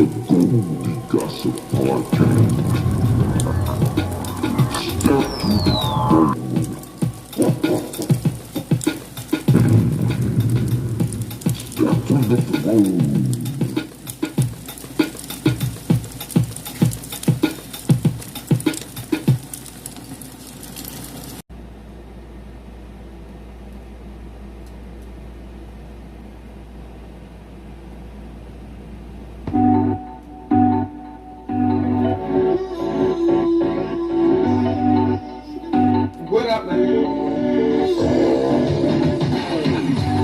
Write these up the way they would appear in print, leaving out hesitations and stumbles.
The Goldie Gossip Podcast. Step to the gold. Step to the throne. What up, man?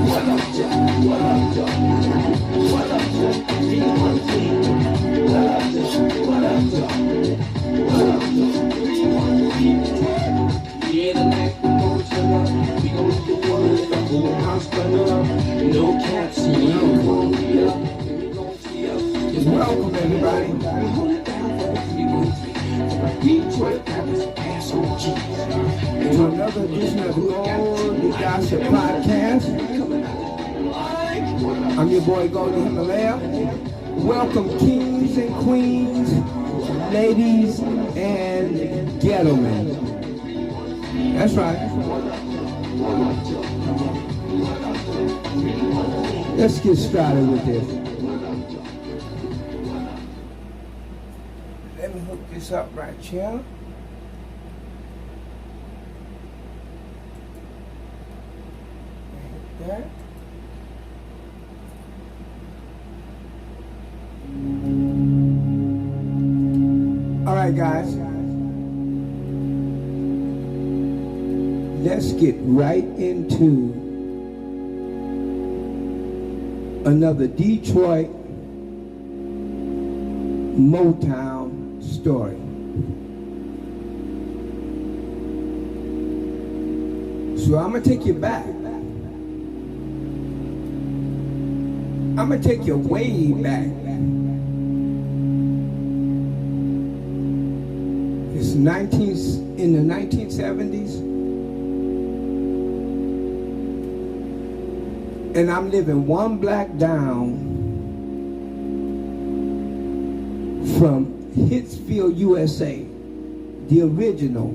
What up, Joe? What up, Joe? What up, Joe? D1C. What up, Joe? What up, Joe? What up, Joe? D1C. Yeah, the next we gon' turn up. We gon' do the one in the whole house turn up. No caps, you know, we gon' be up. We gon' see up. Just welcome, everybody. We hold it down for the 313. Detroit Rappers, ass on cheese. To another edition of the Goldie Gossip Podcast. I'm your boy Goldie Himalaya. Welcome kings and queens, ladies and gentlemen. That's right. Let's get started with this. Let me hook this up right here. That. All right, guys. Let's get right into another Detroit Motown story. So I'm gonna take you back. I'm gonna take you way back. It's in the 1970s, and I'm living one block down from Hitsville, USA, the original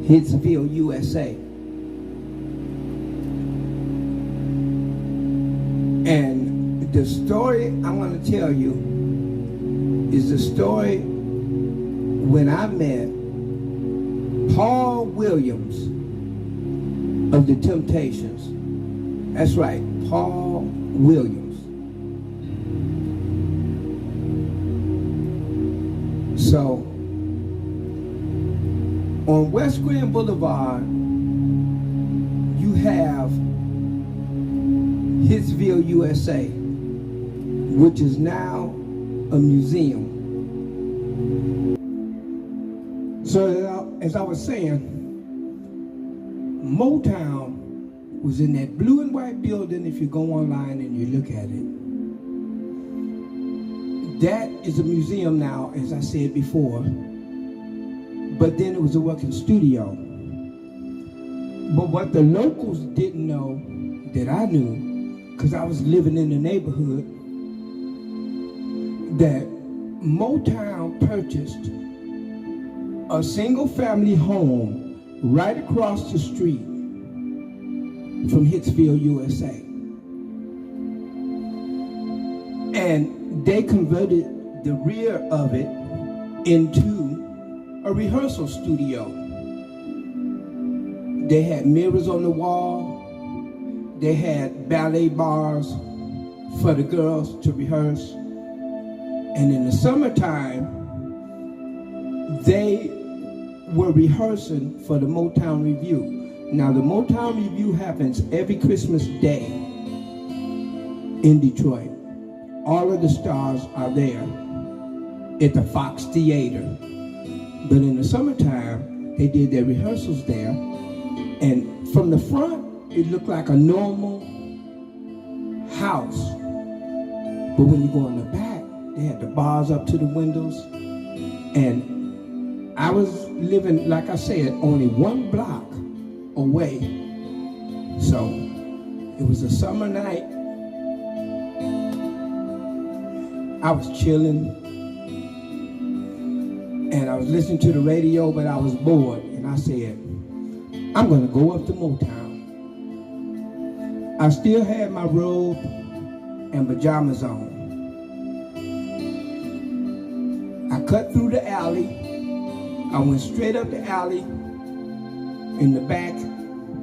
Hitsville, USA. And the story I'm going to tell you is the story when I met Paul Williams of the Temptations. That's right, Paul Williams. So, on West Grand Boulevard, you have Hitsville, USA, which is now a museum. So as I was saying, Motown was in that blue and white building. If you go online and you look at it, that is a museum now, as I said before, but then it was a working studio. But what the locals didn't know that I knew, because I was living in the neighborhood, that Motown purchased a single family home right across the street from Hitsville, USA. And they converted the rear of it into a rehearsal studio. They had mirrors on the wall. They had ballet bars for the girls to rehearse. And in the summertime, they were rehearsing for the Motown Review. Now, the Motown Review happens every Christmas Day in Detroit. All of the stars are there at the Fox Theater. But in the summertime, they did their rehearsals there. And from the front, it looked like a normal house. But when you go in the back, they had the bars up to the windows. And I was living, like I said, only one block away. So it was a summer night. I was chilling and I was listening to the radio, but I was bored. And I said, I'm going to go up to Motown. I still had my robe and pajamas on. I cut through the alley. I went straight up the alley in the back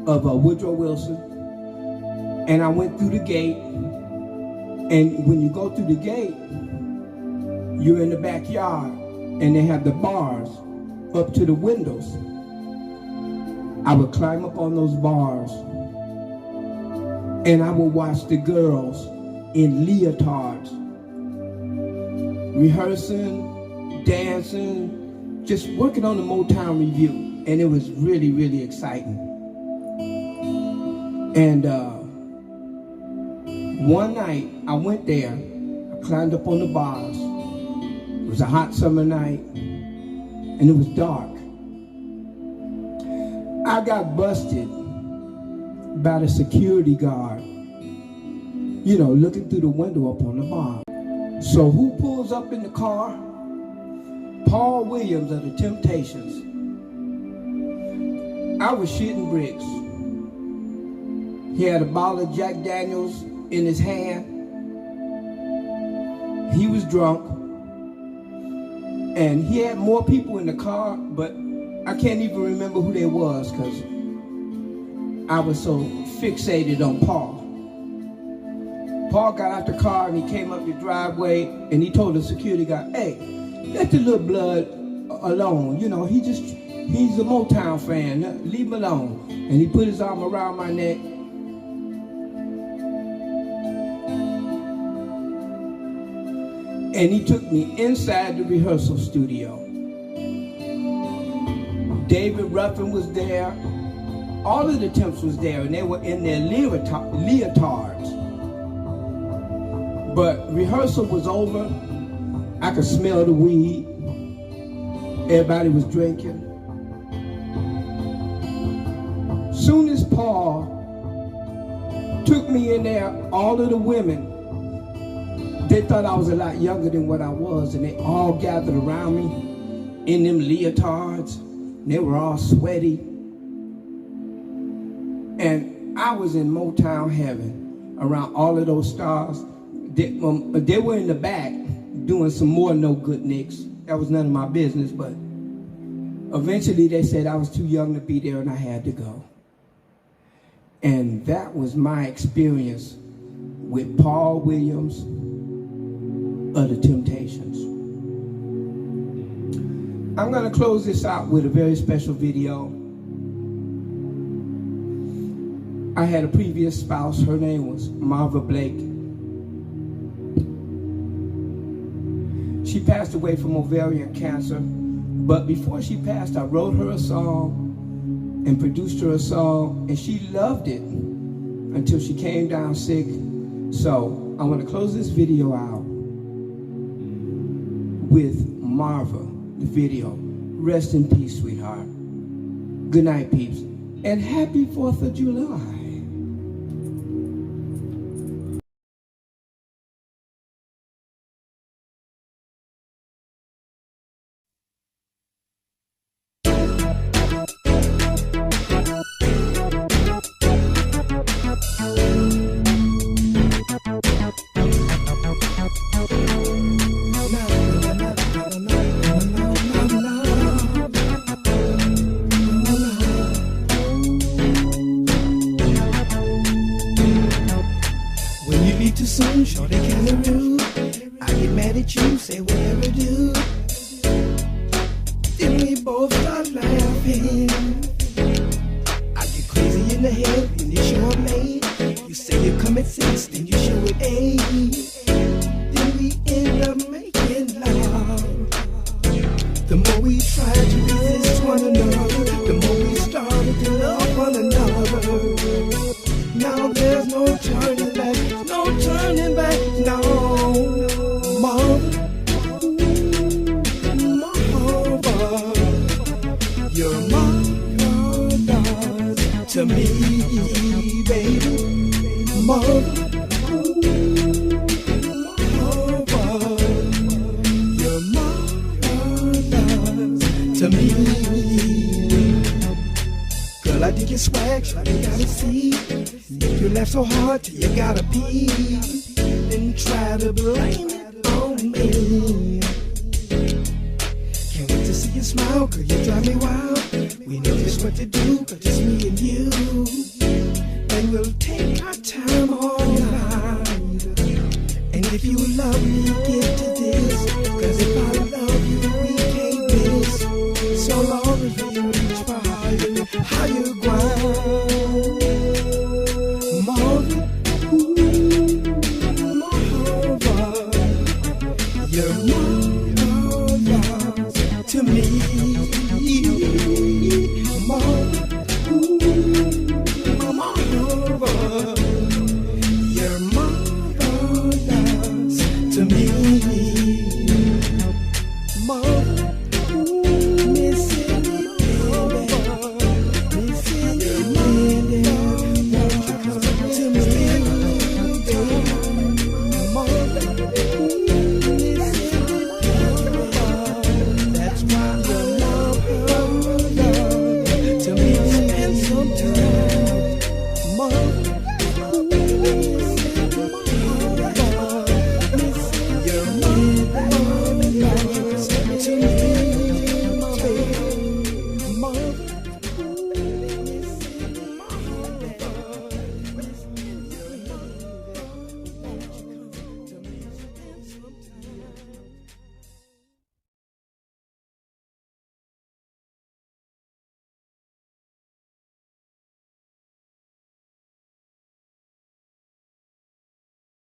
of Woodrow Wilson. And I went through the gate. And when you go through the gate, you're in the backyard. And they have the bars up to the windows. I would climb up on those bars. And I would watch the girls in leotards, rehearsing, dancing, just working on the Motown Review. And it was really, really exciting. And one night I went there, I climbed up on the bars. It was a hot summer night and it was dark. I got busted by the security guard, you know, looking through the window up on the bar. So who pulls up in the car? Paul Williams of the Temptations. I was shitting bricks. He had a bottle of Jack Daniels in his hand. He was drunk. And he had more people in the car, but I can't even remember who they was because I was so fixated on Paul. Paul got out the car and he came up the driveway and he told the security guy, hey, let the little blood alone. You know, he's a Motown fan. Leave him alone. And he put his arm around my neck. And he took me inside the rehearsal studio. David Ruffin was there. All of the Temps was there, and they were in their leotards. But rehearsal was over. I could smell the weed. Everybody was drinking. Soon as Paul took me in there, all of the women, they thought I was a lot younger than what I was, and they all gathered around me in them leotards. And they were all sweaty. And I was in Motown heaven around all of those stars. They were in the back doing some more no good nicks. That was none of my business, but eventually they said I was too young to be there and I had to go. And that was my experience with Paul Williams of the Temptations. I'm going to close this out with a very special video. I had a previous spouse. Her name was Marva Blake. She passed away from ovarian cancer, but before she passed, I wrote her a song and produced her a song, and she loved it until she came down sick. So I want to close this video out with Marva, the video. Rest in peace, sweetheart. Good night, peeps, and happy 4th of July. Too soon, shorty kinda rude. I get mad at you, say whatever do. Then we both start laughing. I get crazy in the head and you show up late. You say you come at 6, then you show at 8. Then we end up making love. The more we try to resist one another, the more we started to love one another. Now there's no turning back, no turning back, no. Marva, you're marvelous to me, baby. Marva, to me. Girl, I dig your swag, so you gotta see. You laugh so hard till you gotta pee. Then try to blame it on me. Can't wait to see you smile, girl, you drive me wild. We know just what to do, cause it's me and you.